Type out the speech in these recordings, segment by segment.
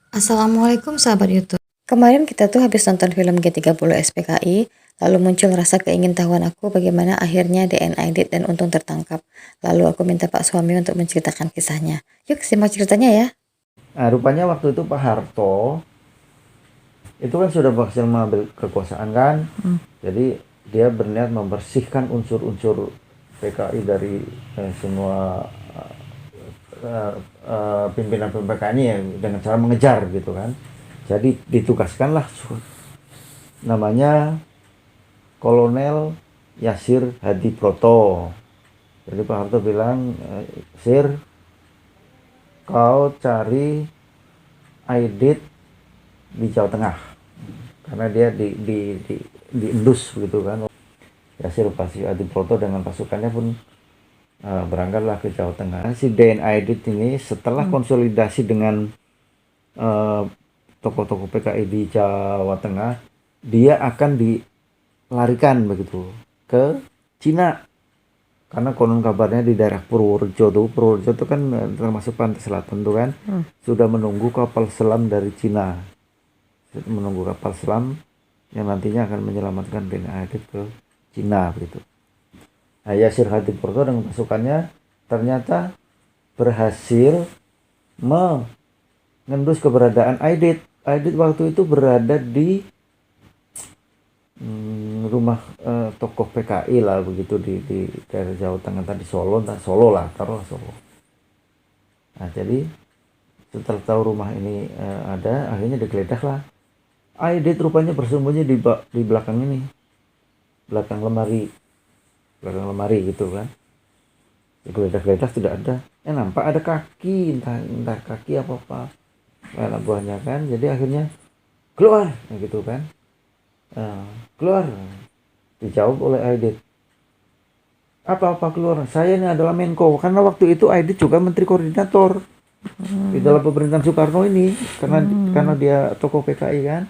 Assalamualaikum sahabat YouTube. Kemarin kita tuh habis nonton film G30 SPKI, lalu muncul rasa keingintahuan aku bagaimana akhirnya DNA Edit dan Untung tertangkap. Lalu aku minta Pak Suami untuk menceritakan kisahnya. Yuk simak ceritanya ya. Nah, rupanya waktu itu Pak Harto itu kan sudah berhasil mengambil kekuasaan kan. Jadi dia berniat membersihkan unsur-unsur PKI dari semua pimpinan PKI ini ya, dengan cara mengejar gitu kan. Jadi ditugaskanlah namanya Kolonel Yasir Hadi Proto. Jadi Pak Harto bilang, Sir, kau cari Aidit di Jawa Tengah, karena dia di Indus begitu kan. Yasir Pasir Adiproto dengan pasukannya pun berangkatlah ke Jawa Tengah. Si DNA Aidit ini setelah konsolidasi dengan tokoh-tokoh PKI di Jawa Tengah, dia akan dilarikan begitu ke Cina, karena konon kabarnya di daerah Purworejo itu kan termasuk pantai selatan tuh kan, sudah menunggu kapal selam dari Cina, menunggu kapal selam yang nantinya akan menyelamatkan DNA Aidit ke Cina begitu. Nah, Yasir Hadi Porto dengan pasukannya ternyata berhasil mengendus keberadaan Aidit. Aidit waktu itu berada di rumah tokoh PKI lah begitu di daerah Jawa Tengah, tadi Solo lah, taruhlah Solo. Nah, jadi setelah tahu rumah ini ada, akhirnya digeledah lah. Aidit rupanya bersembunyi di belakang ini, belakang lemari gitu kan. Digeledah-geledah tidak ada, nampak ada kaki, entah kaki apa anak buahnya kan. Jadi akhirnya keluar gitu kan. Keluar, dijawab oleh Aidit, apa keluar, saya ini adalah Menko, karena waktu itu Aidit juga menteri koordinator di dalam pemerintahan Soekarno ini, karena dia tokoh PKI kan.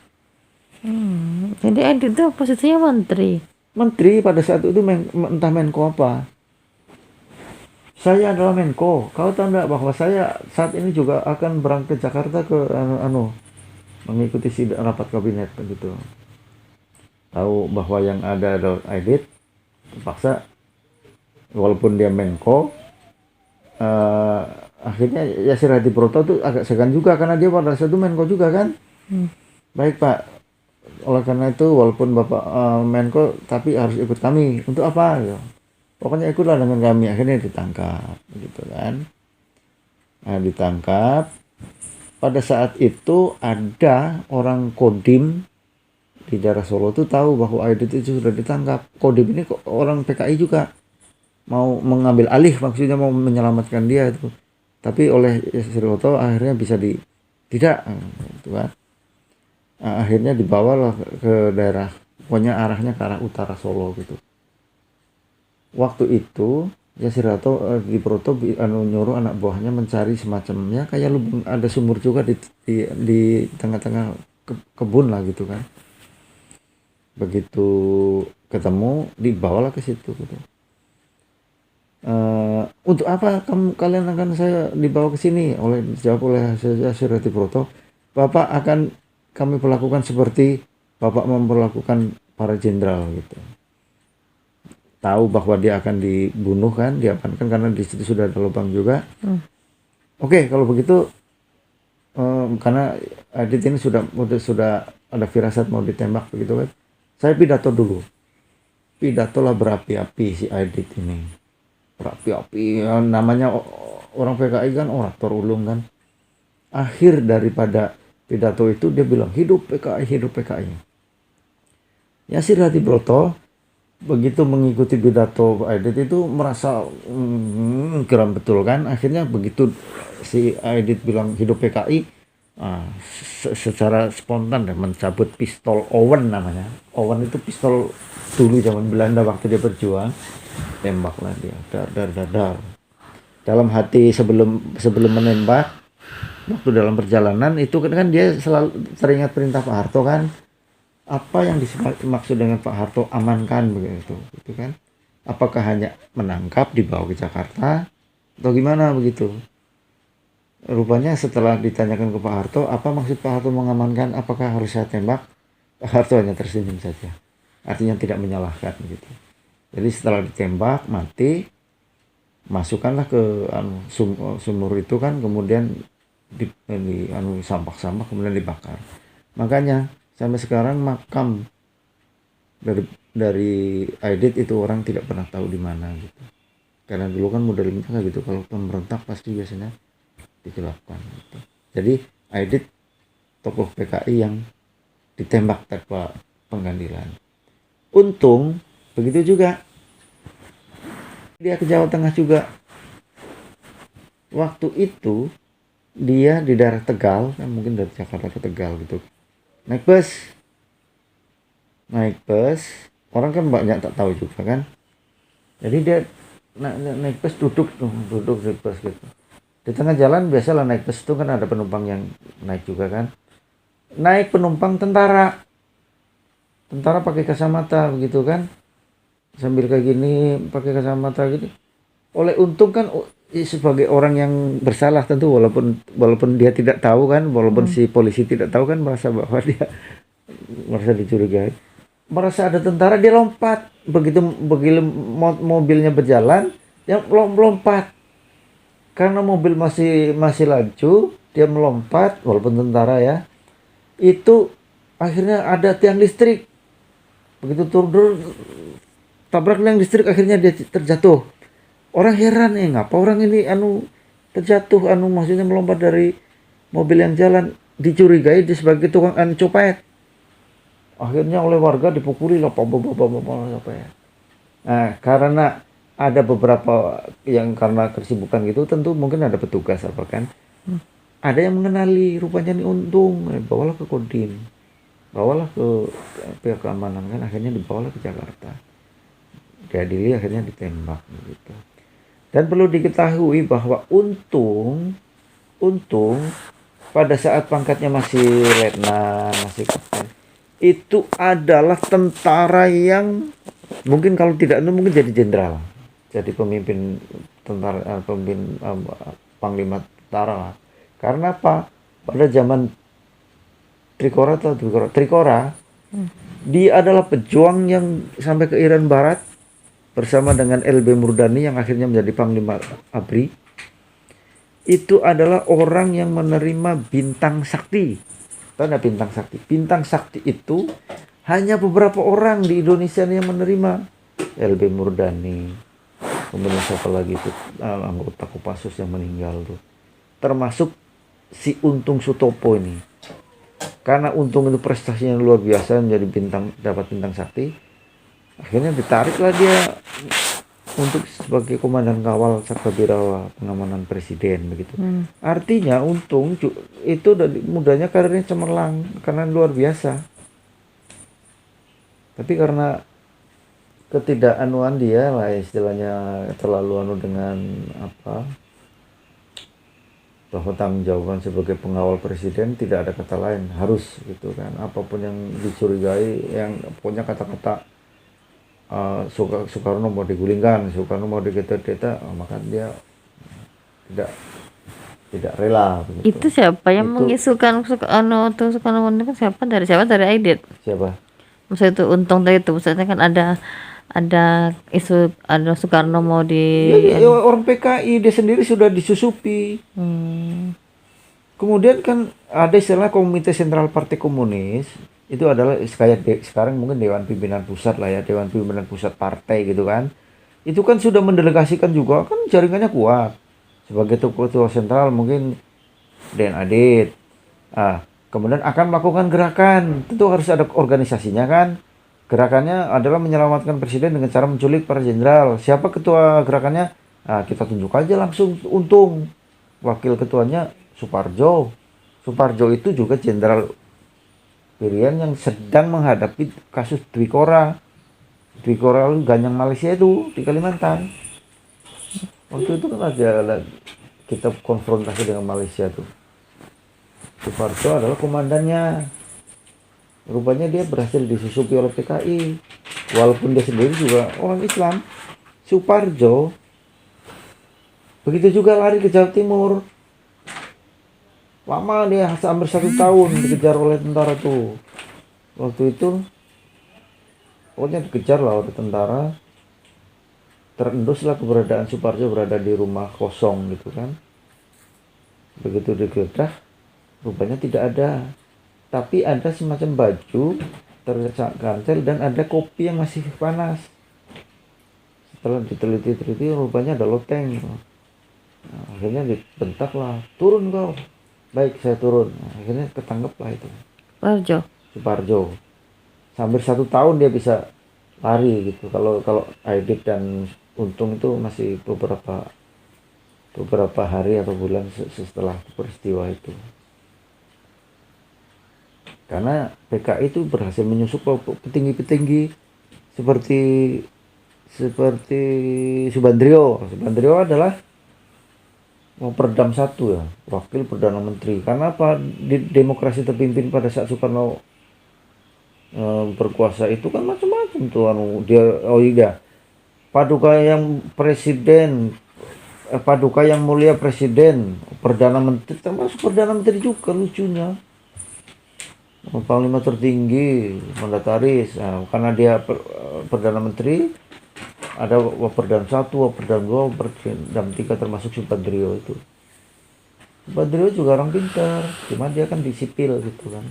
Jadi Edit itu posisinya menteri. Pada saat itu entah Menko apa. Saya adalah Menko, kau tahu enggak bahwa saya saat ini juga akan berangkat ke Jakarta ke mengikuti sidang rapat kabinet begitu. Tahu bahwa yang ada adalah Aidit, terpaksa walaupun dia Menko, akhirnya Yasir Hadi Proto tuh agak segan juga, karena dia pada saat itu Menko juga kan. Baik Pak, oleh karena itu walaupun Bapak Menko tapi harus ikut kami. Untuk apa gitu. Pokoknya ikutlah dengan kami. Akhirnya ditangkap gitu kan. Nah, ditangkap. Pada saat itu ada orang Kodim di daerah Solo tuh tahu bahwa Aidit itu sudah ditangkap. Kodim ini orang PKI juga, mau mengambil alih, maksudnya mau menyelamatkan dia itu. Tapi oleh Yasir Proto akhirnya bisa tidak gitu kan. Nah, akhirnya dibawalah ke daerah, pokoknya arahnya ke arah utara Solo gitu. Waktu itu Yasir di Proto nyuruh anak buahnya mencari semacamnya kayak lubang, ada sumur juga di tengah-tengah kebun lah gitu kan. Begitu ketemu, dibawalah ke situ gitu. Untuk apa kalian akan saya dibawa ke sini? Dijawab oleh Yasir Proto, Bapak akan kami perlakukan seperti Bapak memperlakukan para jenderal gitu. Tahu bahwa dia akan dibunuh kan, diamankan karena di situ sudah ada lubang juga. Oke, kalau begitu karena Adit ini sudah ada firasat mau ditembak begitu kan. Saya pidato dulu. Pidatolah berapi-api si Adit ini. Berapi-api, namanya orang PKI kan orator ulung kan. Akhir daripada pidato itu dia bilang, hidup PKI, hidup PKI. Yasir Hadi Proto begitu mengikuti pidato Aidit itu merasa geram betul kan. Akhirnya begitu si Aidit bilang hidup PKI, secara spontan mencabut pistol Owen namanya. Owen itu pistol dulu zaman Belanda waktu dia berjuang. Tembaklah dia, dar. Dalam hati sebelum menembak, waktu dalam perjalanan itu kan dia selalu teringat perintah Pak Harto kan. Apa yang dimaksud dengan Pak Harto amankan begitu, gitu kan? Apakah hanya menangkap dibawa ke Jakarta atau gimana begitu? Rupanya setelah ditanyakan ke Pak Harto, apa maksud Pak Harto mengamankan, apakah harus saya tembak? Pak Harto hanya tersenyum saja. Artinya tidak menyalahkan gitu. Jadi setelah ditembak, mati, masukkanlah ke sumur itu kan, kemudian sampah-sampah kemudian dibakar. Makanya sampai sekarang makam dari Aidit itu orang tidak pernah tahu di mana gitu. Karena dulu kan modelnya kayak gitu, kalau pemberontak pasti biasanya digelapkan gitu. Jadi Aidit tokoh PKI yang ditembak tanpa pengadilan. Untung begitu juga dia ke Jawa Tengah juga. Waktu itu dia di daerah Tegal, kan mungkin dari Jakarta ke Tegal gitu. Naik bus, orang kan banyak tak tahu juga kan. Jadi dia naik bus, duduk di bus gitu. Di tengah jalan biasalah naik bus itu kan ada penumpang yang naik juga kan. Naik penumpang tentara pakai kacamata begitu kan, sambil kayak gini pakai kacamata gitu. Oleh untung kan sebagai orang yang bersalah tentu, walaupun dia tidak tahu kan, walaupun si polisi tidak tahu kan, merasa bahwa dia merasa dicurigai, merasa ada tentara, dia lompat begitu mobilnya berjalan, dia lompat karena mobil masih laju, dia melompat walaupun tentara ya. Itu akhirnya ada tiang listrik, begitu turun tabrak tiang listrik, akhirnya dia terjatuh. Orang heran ngapa orang ini terjatuh, maksudnya melompat dari mobil yang jalan, dicurigai dia sebagai tukang copet. Akhirnya oleh warga dipukuli lah, copet. Nah, karena ada beberapa yang karena kesibukan gitu, tentu mungkin ada petugas apa kan. Ada yang mengenali, rupanya ini Untung, bawalah ke Kodim, bawalah ke pihak keamanan kan, akhirnya dibawalah ke Jakarta. Diadili, akhirnya ditembak gitu. Dan perlu diketahui bahwa Untung pada saat pangkatnya masih letnan, masih kapten, itu adalah tentara yang mungkin kalau tidak mungkin jadi jenderal, jadi pemimpin tentara, panglima tentara. Karena apa? Pada zaman Trikora, dia adalah pejuang yang sampai ke Irian Barat bersama dengan LB Murdani yang akhirnya menjadi Panglima ABRI. Itu adalah orang yang menerima bintang sakti. Tanda bintang sakti. Bintang sakti itu hanya beberapa orang di Indonesia yang menerima. LB Murdani. Kemudian siapa lagi itu, anggota Kopassus yang meninggal tuh. Termasuk si Untung Sutopo ini. Karena Untung itu prestasinya luar biasa, menjadi dapat bintang sakti. Akhirnya ditariklah dia untuk sebagai komandan kawal Sakabirawa pengamanan presiden begitu. Artinya Untung itu dari mudanya karirnya cemerlang karena luar biasa. Tapi karena ketidakanuan dia lah, istilahnya terlalu dengan bahwa tanggung jawaban sebagai pengawal presiden tidak ada kata lain, harus gitu kan. Apapun yang dicurigai, yang punya kata-kata Soekarno mau digulingkan, Soekarno mau digeta-geta, maka dia tidak rela begitu. Itu siapa yang mengisukan Soekarno itu siapa? Dari Aidit. Siapa? Maksudnya itu Untung tadi itu, maksudnya kan ada isu, ada Soekarno mau di Ya, orang PKI dia sendiri sudah disusupi. Kemudian kan ada istilah Komite Sentral Partai Komunis. Itu adalah kayak sekarang mungkin Dewan Pimpinan Pusat lah ya, Dewan Pimpinan Pusat Partai gitu kan. Itu kan sudah mendelegasikan juga, kan jaringannya kuat. Sebagai ketua sentral mungkin Den Adit. Kemudian akan melakukan gerakan, tentu harus ada organisasinya kan. Gerakannya adalah menyelamatkan presiden dengan cara menculik para jenderal. Siapa ketua gerakannya? Kita tunjuk aja langsung Untung. Wakil ketuanya Suparjo. Suparjo itu juga jenderal Irian yang sedang menghadapi kasus Dwikora ganyang Malaysia itu di Kalimantan. Waktu itu kan ada kita konfrontasi dengan Malaysia tuh. Suparjo adalah komandannya. Rupanya dia berhasil disusupi oleh PKI, walaupun dia sendiri juga orang Islam. Suparjo begitu juga lari ke Jawa Timur. lama dia hampir 1 tahun dikejar oleh tentara tuh. Waktu itu pokoknya dikejar lah oleh tentara, terenduslah keberadaan Suparjo berada di rumah kosong gitu kan. Begitu digeledah, rupanya tidak ada, tapi ada semacam baju terkancel dan ada kopi yang masih panas. Setelah diteliti-teliti, rupanya ada loteng. Nah, akhirnya dibentak lah, turun kau. Baik, saya turun. Nah, akhirnya ketangkep lah itu Parjo. Suparjo. Hampir 1 tahun dia bisa lari gitu. Kalau kalau Aidit dan Untung itu masih beberapa hari atau bulan setelah peristiwa itu. Karena PKI itu berhasil menyusup petinggi-petinggi seperti seperti Subandrio. Subandrio adalah Perdam satu ya, wakil Perdana Menteri. Karena apa? Demokrasi terpimpin pada saat Soekarno berkuasa itu kan macam-macam tuh dia. Oh iya, Paduka yang presiden, Paduka yang mulia presiden, Perdana Menteri, termasuk Perdana Menteri juga lucunya. Panglima tertinggi, mandataris. Nah, karena dia Perdana Menteri, ada Waperdam 1, Waperdam 2, Waperdam 3 termasuk Subandrio itu. Subandrio juga orang pintar, cuma dia kan di sipil gitu kan.